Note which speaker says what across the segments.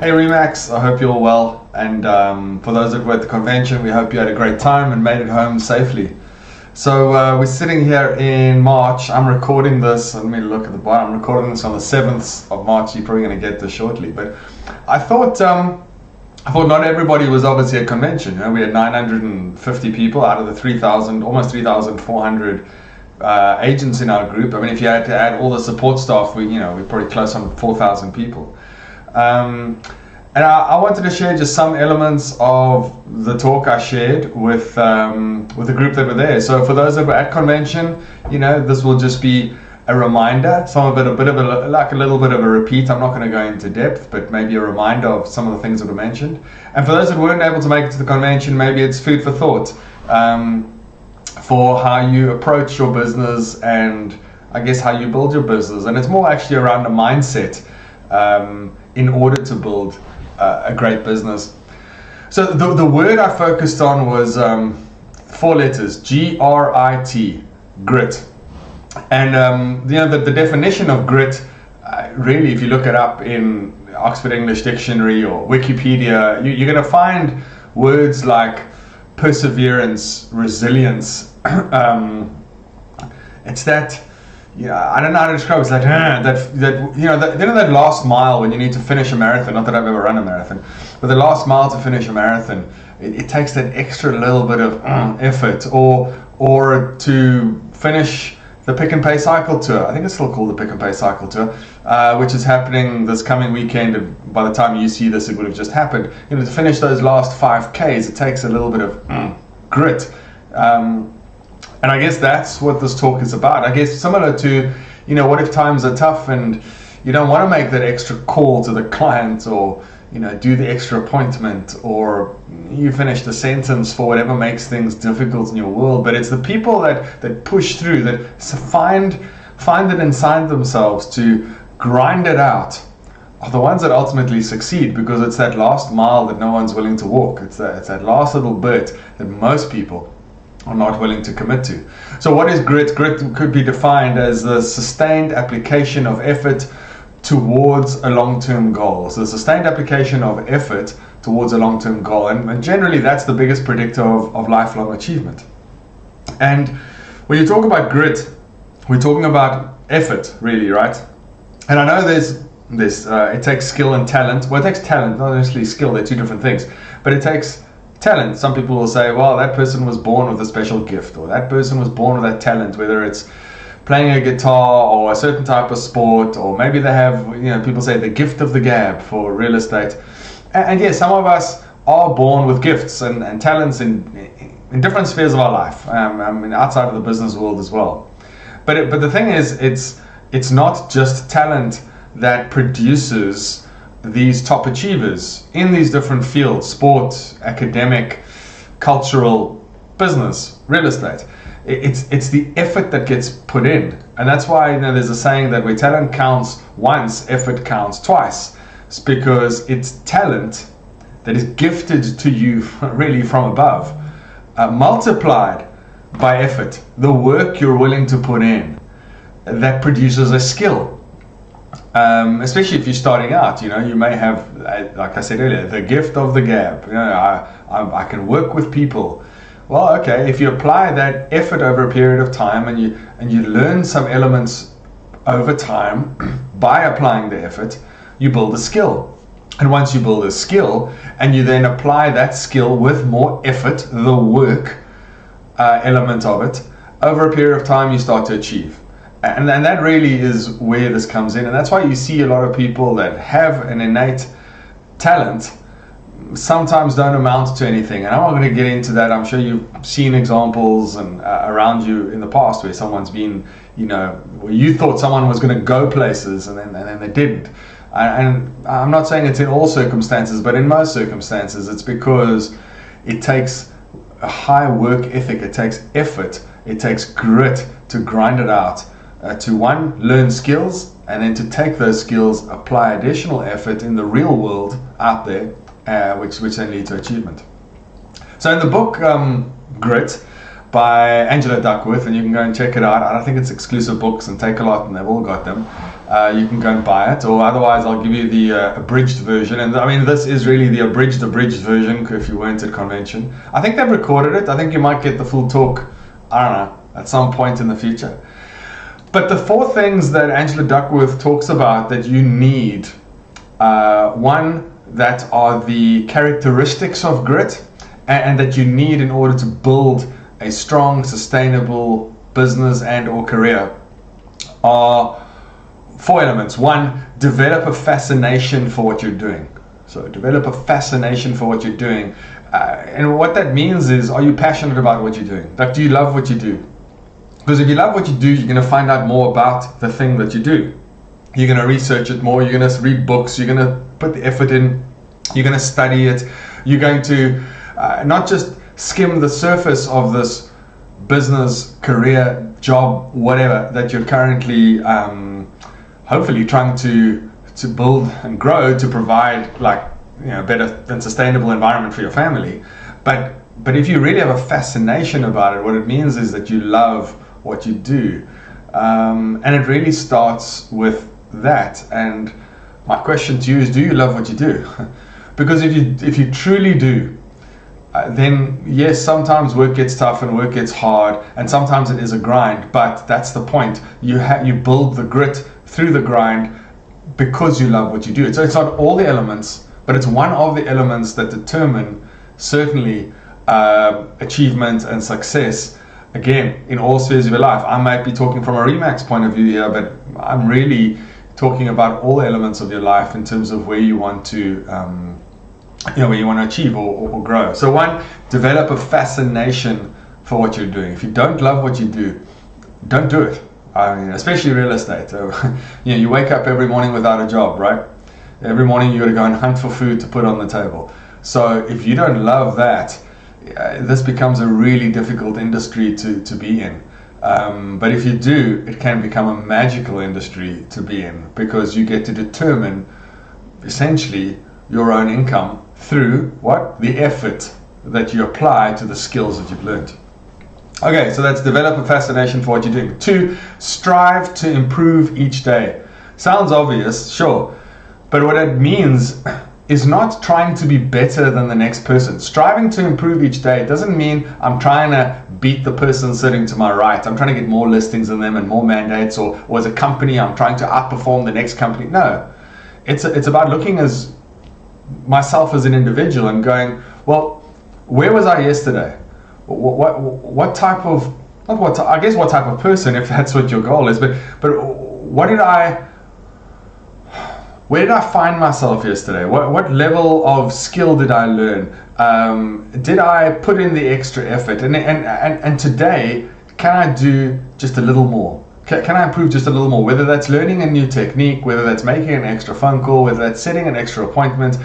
Speaker 1: Hey Remax, I hope you're all well, and for those that were at the convention, we hope you had a great time and made it home safely. So we're sitting here in March. I'm recording this, let me look at the bottom, I'm recording this on the 7th of March. You're probably going to get this shortly, but I thought not everybody was obviously at convention. You know, we had 950 people out of the 3,000, almost 3,400 agents in our group. I mean, if you had to add all the support staff, we're probably close on 4,000 people. And I wanted to share just some elements of the talk I shared with the group that were there. So for those that were at convention, this will just be a reminder, some of it a little bit of a repeat. I'm not going to go into depth, but maybe a reminder of some of the things that were mentioned. And for those that weren't able to make it to the convention, maybe it's food for thought for how you approach your business and I guess how you build your business. And it's more actually around the mindset in order to build a great business. So the word I focused on was 4 letters, G-R-I-T, grit. And the definition of grit, really, if you look it up in Oxford English Dictionary or Wikipedia, you're going to find words like perseverance, resilience. It's that. Yeah, I don't know how to describe it. It's like that last mile when you need to finish a marathon. Not that I've ever run a marathon, but the last mile to finish a marathon, it takes that extra little bit of effort, or to finish the Pick and Pay Cycle Tour. I think it's still called the Pick and Pay Cycle Tour, which is happening this coming weekend. And by the time you see this, it would have just happened. To finish those last 5Ks, it takes a little bit of grit. And I guess that's what this talk is about. I guess similar to, what if times are tough and you don't want to make that extra call to the client, or, do the extra appointment, or you finish the sentence for whatever makes things difficult in your world. But it's the people that push through, that find it inside themselves to grind it out, are the ones that ultimately succeed, because it's that last mile that no one's willing to walk. It's that last little bit that most people are not willing to commit to. So what is grit? Grit could be defined as the sustained application of effort towards a long-term goal. So the sustained application of effort towards a long-term goal. And generally that's the biggest predictor of lifelong achievement. And when you talk about grit, we're talking about effort, really, right? And I know there's it takes skill and talent. Well, it takes talent, not necessarily skill. They're two different things. But it takes talent. Some people will say, well, that person was born with a special gift, or that person was born with that talent, whether it's playing a guitar or a certain type of sport, or maybe they have, people say the gift of the gab for real estate. And yes, some of us are born with gifts and talents in different spheres of our life, outside of the business world as well. But the thing is, it's not just talent that produces these top achievers in these different fields: sport, academic, cultural, business, real estate. It's the effort that gets put in. And that's why there's a saying that where talent counts once, effort counts twice. It's because it's talent that is gifted to you really from above, multiplied by effort, the work you're willing to put in, that produces a skill. Especially if you're starting out, you may have, like I said earlier, the gift of the gab. I can work with people. Well, okay, if you apply that effort over a period of time and you learn some elements over time by applying the effort, you build a skill. And once you build a skill and you then apply that skill with more effort, the work element of it, over a period of time you start to achieve. And that really is where this comes in. And that's why you see a lot of people that have an innate talent sometimes don't amount to anything. And I'm not going to get into that. I'm sure you've seen examples and around you in the past where someone's been, where you thought someone was going to go places and then they didn't. And I'm not saying it's in all circumstances, but in most circumstances, it's because it takes a high work ethic, it takes effort, it takes grit to grind it out. To one, learn skills, and then to take those skills, apply additional effort in the real world out there, which then lead to achievement. So in the book Grit, by Angela Duckworth, and you can go and check it out. I think it's exclusive books, and Take a Lot, and they've all got them. You can go and buy it, or otherwise I'll give you the abridged version. And I mean, this is really the abridged version if you weren't at convention. I think they've recorded it. I think you might get the full talk, I don't know, at some point in the future. But the 4 things that Angela Duckworth talks about that you need, one, that are the characteristics of grit, and that you need in order to build a strong, sustainable business and or career, are 4 elements. 1, develop a fascination for what you're doing. So develop a fascination for what you're doing. And what that means is, are you passionate about what you're doing? Like, do you love what you do? Because if you love what you do, you're going to find out more about the thing that you do. You're going to research it more. You're going to read books. You're going to put the effort in. You're going to study it. You're going to not just skim the surface of this business, career, job, whatever that you're currently hopefully trying to build and grow to provide, like, better and sustainable environment for your family. But if you really have a fascination about it, what it means is that you love what you do, and it really starts with that. And my question to you is, do you love what you do? Because if you truly do, then yes, sometimes work gets tough and work gets hard, and sometimes it is a grind, but that's the point. You build the grit through the grind because you love what you do. So it's not all the elements, but it's one of the elements that determine certainly achievement and success, again, in all spheres of your life. I might be talking from a Remax point of view here, but I'm really talking about all elements of your life in terms of where you want to where you want to achieve or grow. So 1, develop a fascination for what you're doing. If you don't love what you do, don't do it. I mean, especially real estate. So, you wake up every morning without a job, right? Every morning you got to go and hunt for food to put on the table. So if you don't love that, this becomes a really difficult industry to be in. But if you do, it can become a magical industry to be in, because you get to determine essentially your own income through what? The effort that you apply to the skills that you've learned. Okay, so that's develop a fascination for what you're doing. 2, strive to improve each day. Sounds obvious, sure, but what it means is not trying to be better than the next person. Striving to improve each day doesn't mean I'm trying to beat the person sitting to my right. I'm trying to get more listings than them and more mandates, or as a company I'm trying to outperform the next company. No, it's about looking as myself as an individual and going, well, where was I yesterday? What type of, not what, I guess what type of person, if that's what your goal is, but where did I find myself yesterday? What level of skill did I learn? Did I put in the extra effort? And today, can I do just a little more? Can I improve just a little more? Whether that's learning a new technique, whether that's making an extra phone call, whether that's setting an extra appointment,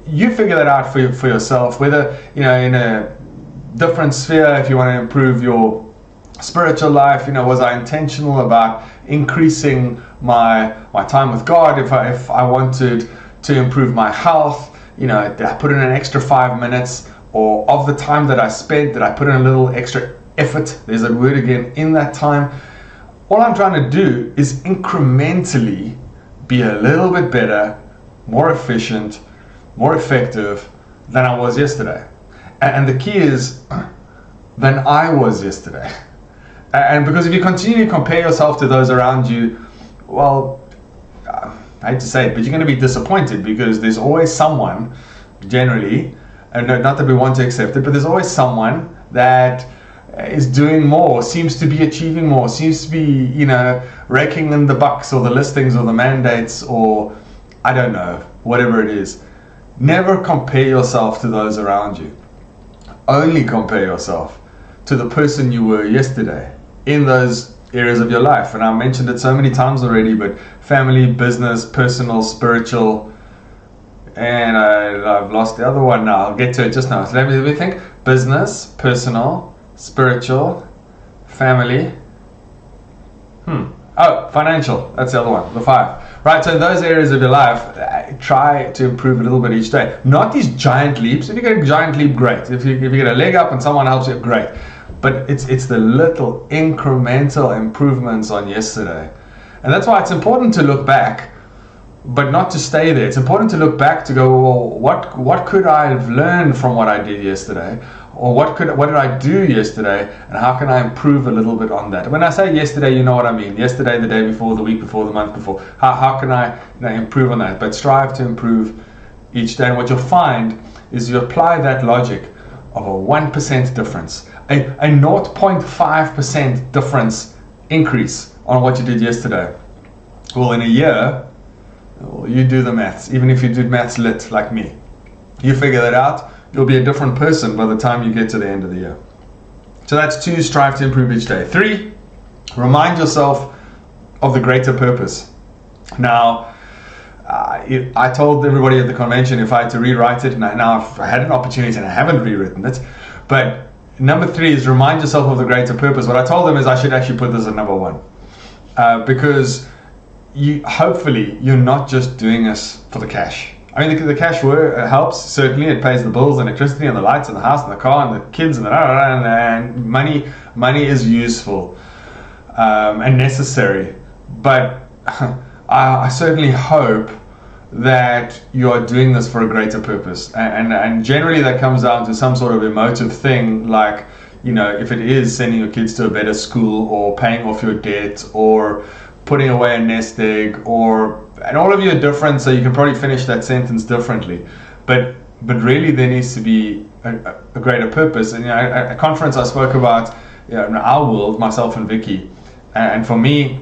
Speaker 1: you figure that out for yourself. Whether, in a different sphere, if you want to improve your spiritual life, was I intentional about increasing my time with God? If I wanted to improve my health, did I put in an extra 5 minutes, or of the time that I spent, did I put in a little extra effort? There's that word again, in that time. All I'm trying to do is incrementally be a little bit better, more efficient, more effective than I was yesterday. And the key is than I was yesterday. And because if you continue to compare yourself to those around you, well, I hate to say it, but you're going to be disappointed, because there's always someone, generally, and not that we want to accept it, but there's always someone that is doing more, seems to be achieving more, seems to be, raking in the bucks or the listings or the mandates, or I don't know, whatever it is. Never compare yourself to those around you. Only compare yourself to the person you were yesterday in those areas of your life. And I mentioned it so many times already, but family, business, personal, spiritual, and I've lost the other one now. I'll get to it just now. So let me think. Business, personal, spiritual, family. Financial. That's the other one, the 5. Right, so in those areas of your life, try to improve a little bit each day. Not these giant leaps. If you get a giant leap, great. If you get a leg up and someone helps you, great. but it's the little incremental improvements on yesterday. And that's why it's important to look back, but not to stay there. It's important to look back to go, well, what could I have learned from what I did yesterday? Or what did I do yesterday, and how can I improve a little bit on that? When I say yesterday, you know what I mean. Yesterday, the day before, the week before, the month before. How can I improve on that? But strive to improve each day. And what you'll find is you apply that logic of a 1% difference, a 0.5% difference increase on what you did yesterday. Well, in a year, you do the maths. Even if you did maths lit like me, you figure that out. You'll be a different person by the time you get to the end of the year. So that's 2, strive to improve each day. 3, remind yourself of the greater purpose. Now, I told everybody at the convention if I had to rewrite it, and now I had an opportunity and I haven't rewritten it. But number 3 is remind yourself of the greater purpose. What I told them is I should actually put this at number 1. Because hopefully you're not just doing this for the cash. I mean, the cash helps, certainly. It pays the bills, and electricity, and the lights, and the house, and the car, and the kids, and money is useful and necessary. But I certainly hope that you are doing this for a greater purpose. And generally that comes down to some sort of emotive thing, like, if it is sending your kids to a better school, or paying off your debt, or putting away a nest egg, and all of you are different, so you can probably finish that sentence differently. But really there needs to be a greater purpose. And at a conference I spoke about in our world, myself and Vicky, and for me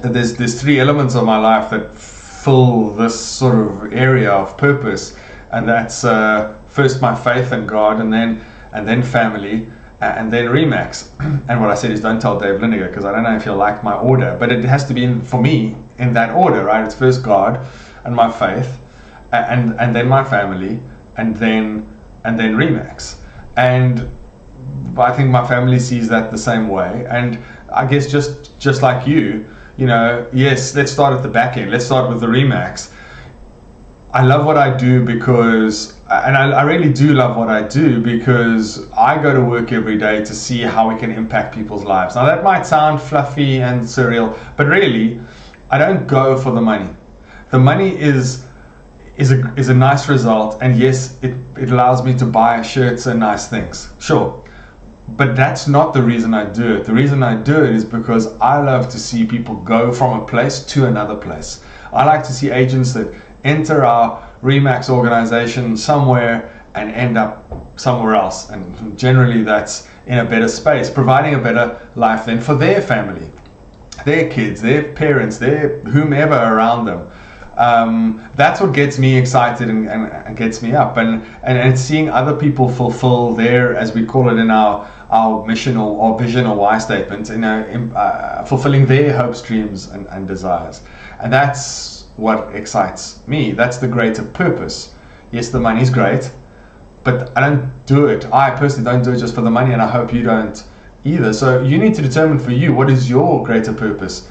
Speaker 1: there's 3 elements of my life that fill this sort of area of purpose, and that's first my faith in God, and then family, and then Remax. And what I said is, don't tell Dave Lineker, because I don't know if he'll like my order, but it has to be for me in that order, right? It's first God and my faith, and then my family, and then Remax. And I think my family sees that the same way. And I guess just like you, yes, let's start at the back end. Let's start with the Remax. I love what I do because, and I really do love what I do because I go to work every day to see how we can impact people's lives. Now that might sound fluffy and surreal, but really, I don't go for the money. The money is a nice result, and yes, it allows me to buy shirts and nice things, sure. But that's not the reason I do it. The reason I do it is because I love to see people go from a place to another place. I like to see agents that enter our Remax organization somewhere and end up somewhere else. And generally that's in a better space, providing a better life then for their family, their kids, their parents, their whomever around them. That's what gets me excited and gets me up, and seeing other people fulfill their, as we call it in our mission or vision or why statement, fulfilling their hopes, dreams and desires. And that's what excites me. That's the greater purpose. Yes, the money's great, but I don't do it. I personally don't do it just for the money, and I hope you don't either. So you need to determine for you, what is your greater purpose?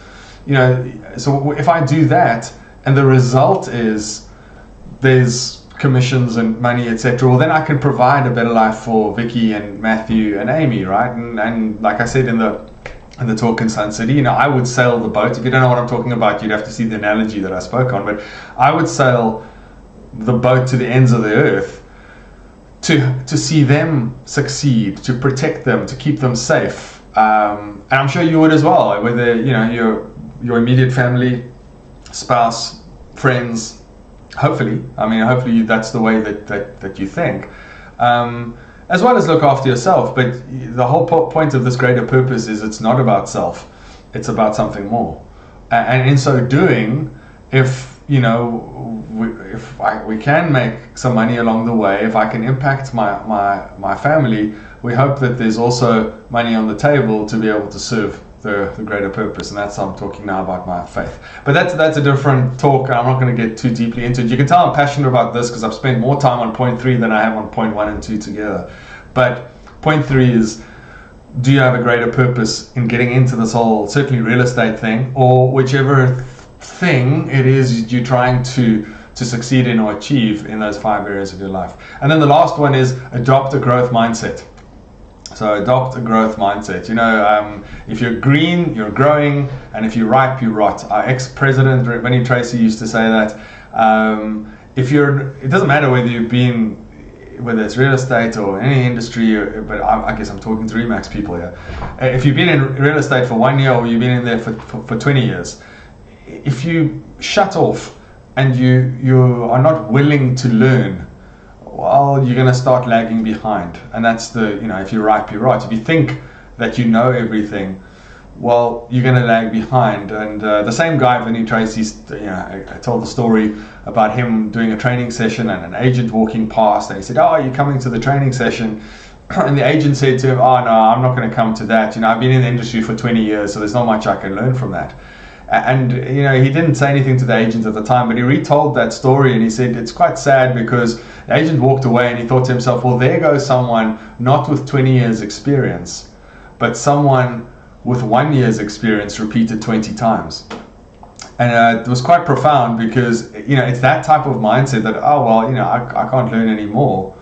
Speaker 1: So if I do that, and the result is there's commissions and money, etc., well, then I can provide a better life for Vicky and Matthew and Amy, right? And like I said in the talk in Sun City, I would sail the boat. If you don't know what I'm talking about, you'd have to see the analogy that I spoke on. But I would sail the boat to the ends of the earth to see them succeed, to protect them, to keep them safe. And I'm sure you would as well, whether your immediate family, spouse, friends, hopefully that's the way that you think, as well as look after yourself. But the whole point of this greater purpose is it's not about self, it's about something more. And in so doing, if we can make some money along the way, if I can impact my family, we hope that there's also money on the table to be able to serve the greater purpose. And that's how I'm talking now about my faith. But that's a different talk. I'm not going to get too deeply into it. You can tell I'm passionate about this because I've spent more time on point 3 than I have on point 1 and 2 together. But point 3 is, do you have a greater purpose in getting into this whole, certainly real estate thing, or whichever thing it is you're trying to succeed in or achieve in those 5 areas of your life. And then the last one is adopt a growth mindset. So So adopt a growth mindset. If you're green, you're growing, and if you're ripe, you rot. Our ex-president Vinnie Tracy used to say that. It doesn't matter whether it's real estate or any industry, but I guess I'm talking to Remax people here. If you've been in real estate for 1 year or you've been in there for 20 years, if you shut off and you are not willing to learn, well, you're going to start lagging behind. And that's if you're ripe, you're right. If you think that you know everything, well, you're going to lag behind. And the same guy, Vinnie Tracy, I told the story about him doing a training session and an agent walking past, and he said, "Oh, are you coming to the training session?" And the agent said to him, "Oh, no, I'm not going to come to that. I've been in the industry for 20 years, so there's not much I can learn from that." And he didn't say anything to the agent at the time, but he retold that story, and he said it's quite sad because the agent walked away and he thought to himself, well, there goes someone not with 20 years experience, but someone with 1 year's experience repeated 20 times. And it was quite profound because it's that type of mindset that, I can't learn anymore.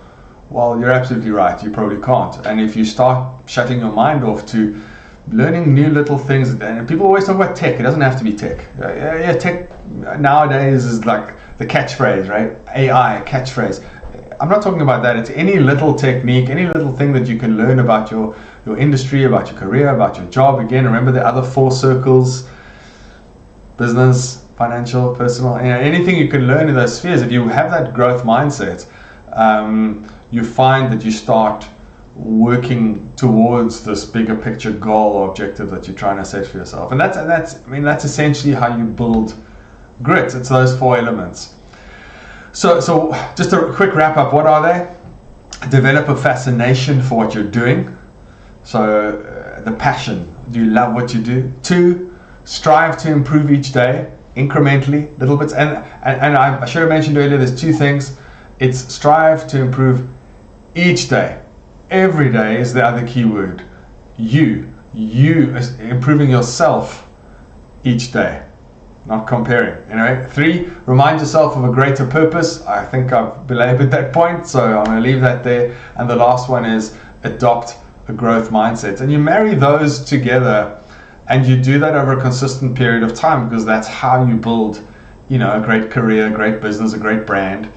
Speaker 1: Well, you're absolutely right, you probably can't. And if you start shutting your mind off to learning new little things, and people always talk about tech, it doesn't have to be tech. Tech nowadays is like the catchphrase, right? AI catchphrase. I'm not talking about that. It's any little technique, any little thing that you can learn about your industry, about your career, about your job. Again, remember the other 4 circles: business, financial, personal, anything you can learn in those spheres. If you have that growth mindset, you find that you start working towards this bigger picture goal or objective that you're trying to set for yourself. And that's essentially how you build grit. It's those 4 elements. So just a quick wrap up. What are they? Develop a fascination for what you're doing. So the passion. Do you love what you do? 2, strive to improve each day, incrementally, little bits. And I should have mentioned earlier, there's 2 things. It's strive to improve each day. Every day is the other key word. You improving yourself each day, not comparing. 3, remind yourself of a greater purpose. I think I've belabored that point, so I'm going to leave that there. And the last one is adopt a growth mindset. And you marry those together, and you do that over a consistent period of time, because that's how you build, a great career, a great business, a great brand.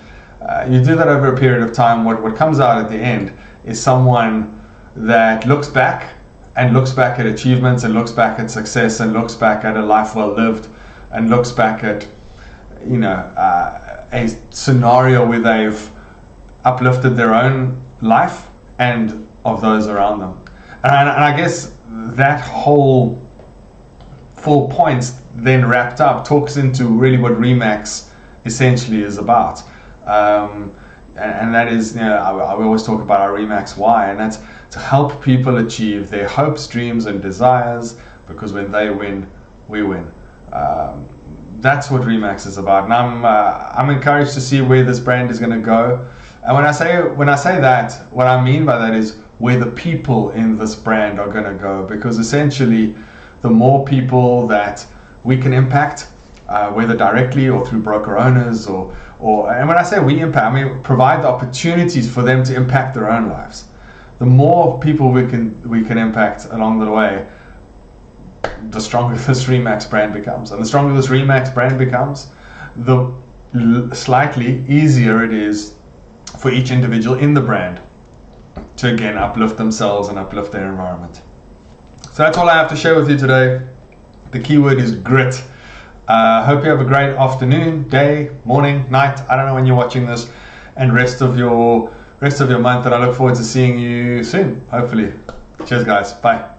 Speaker 1: You do that over a period of time. What comes out at the end is someone that looks back at achievements, and looks back at success, and looks back at a life well lived, and looks back at a scenario where they've uplifted their own life and of those around them. And I guess that whole 4 points then wrapped up talks into really what Remax essentially is about. And that is, I always talk about our Remax why, and that's to help people achieve their hopes, dreams, and desires, because when they win, we win. That's what Remax is about, and I'm encouraged to see where this brand is going to go. And when I say that, what I mean by that is where the people in this brand are going to go, because essentially, the more people that we can impact, whether directly or through broker owners, and when I say we impact, I mean provide the opportunities for them to impact their own lives. The more people we can impact along the way, the stronger this Remax brand becomes. And the stronger this Remax brand becomes, the slightly easier it is for each individual in the brand to again uplift themselves and uplift their environment. So that's all I have to share with you today. The keyword is grit. Hope you have a great afternoon, day, morning, night. I don't know when you're watching this, and rest of your month. And I look forward to seeing you soon, hopefully. Cheers, guys. Bye.